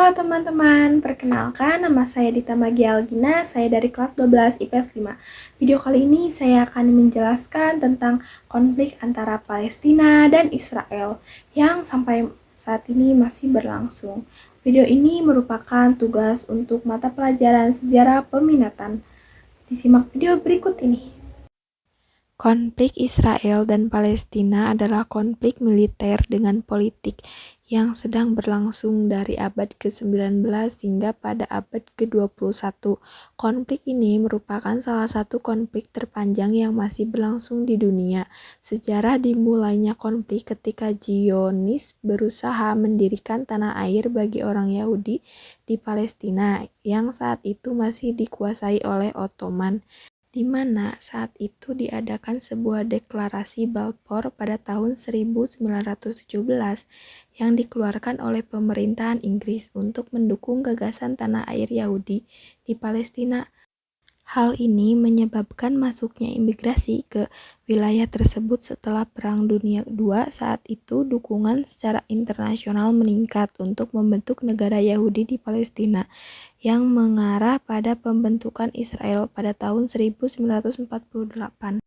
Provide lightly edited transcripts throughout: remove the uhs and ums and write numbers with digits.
Halo teman-teman, perkenalkan nama saya Dita Magia Algina, saya dari kelas 12 IPS 5. Video kali ini saya akan menjelaskan tentang konflik antara Palestina dan Israel yang sampai saat ini masih berlangsung. Video ini merupakan tugas untuk mata pelajaran sejarah peminatan. Disimak video berikut ini. Konflik Israel dan Palestina adalah konflik militer dengan politik yang sedang berlangsung dari abad ke-19 hingga pada abad ke-21. Konflik ini merupakan salah satu konflik terpanjang yang masih berlangsung di dunia. Sejarah dimulainya konflik ketika Zionis berusaha mendirikan tanah air bagi orang Yahudi di Palestina yang saat itu masih dikuasai oleh Ottoman, di mana saat itu diadakan sebuah deklarasi Balfour pada tahun 1917 yang dikeluarkan oleh pemerintahan Inggris untuk mendukung gagasan tanah air Yahudi di Palestina. Hal ini menyebabkan masuknya imigrasi ke wilayah tersebut setelah Perang Dunia II. Saat itu, dukungan secara internasional meningkat untuk membentuk negara Yahudi di Palestina, yang mengarah pada pembentukan Israel pada tahun 1948.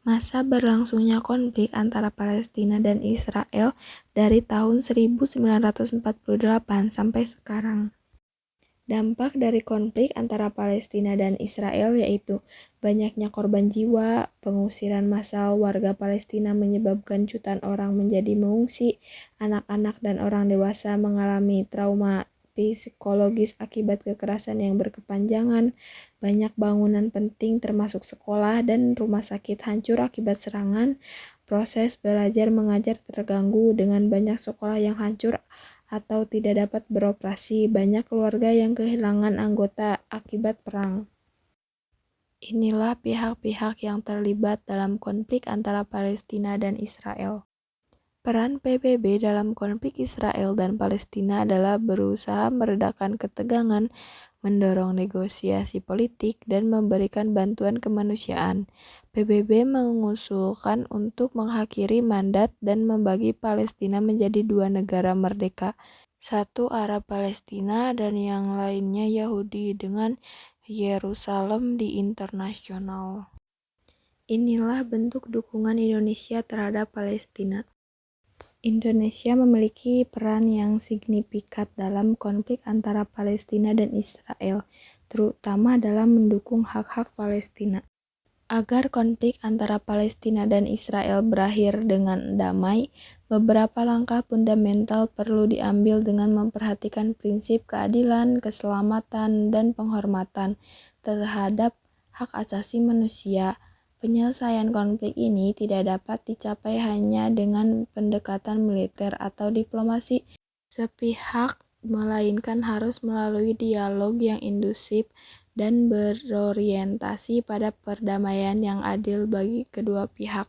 Masa berlangsungnya konflik antara Palestina dan Israel dari tahun 1948 sampai sekarang. Dampak dari konflik antara Palestina dan Israel yaitu banyaknya korban jiwa, pengusiran massal warga Palestina menyebabkan jutaan orang menjadi mengungsi, anak-anak dan orang dewasa mengalami trauma psikologis akibat kekerasan yang berkepanjangan, banyak bangunan penting termasuk sekolah dan rumah sakit hancur akibat serangan, proses belajar mengajar terganggu dengan banyak sekolah yang hancur atau tidak dapat beroperasi, banyak keluarga yang kehilangan anggota akibat perang. Inilah pihak-pihak yang terlibat dalam konflik antara Palestina dan Israel. Peran PBB dalam konflik Israel dan Palestina adalah berusaha meredakan ketegangan, mendorong negosiasi politik, dan memberikan bantuan kemanusiaan. PBB mengusulkan untuk mengakhiri mandat dan membagi Palestina menjadi dua negara merdeka, satu Arab Palestina dan yang lainnya Yahudi dengan Yerusalem di internasional. Inilah bentuk dukungan Indonesia terhadap Palestina. Indonesia memiliki peran yang signifikan dalam konflik antara Palestina dan Israel, terutama dalam mendukung hak-hak Palestina. Agar konflik antara Palestina dan Israel berakhir dengan damai, beberapa langkah fundamental perlu diambil dengan memperhatikan prinsip keadilan, keselamatan, dan penghormatan terhadap hak asasi manusia. Penyelesaian konflik ini tidak dapat dicapai hanya dengan pendekatan militer atau diplomasi sepihak, melainkan harus melalui dialog yang inklusif dan berorientasi pada perdamaian yang adil bagi kedua pihak.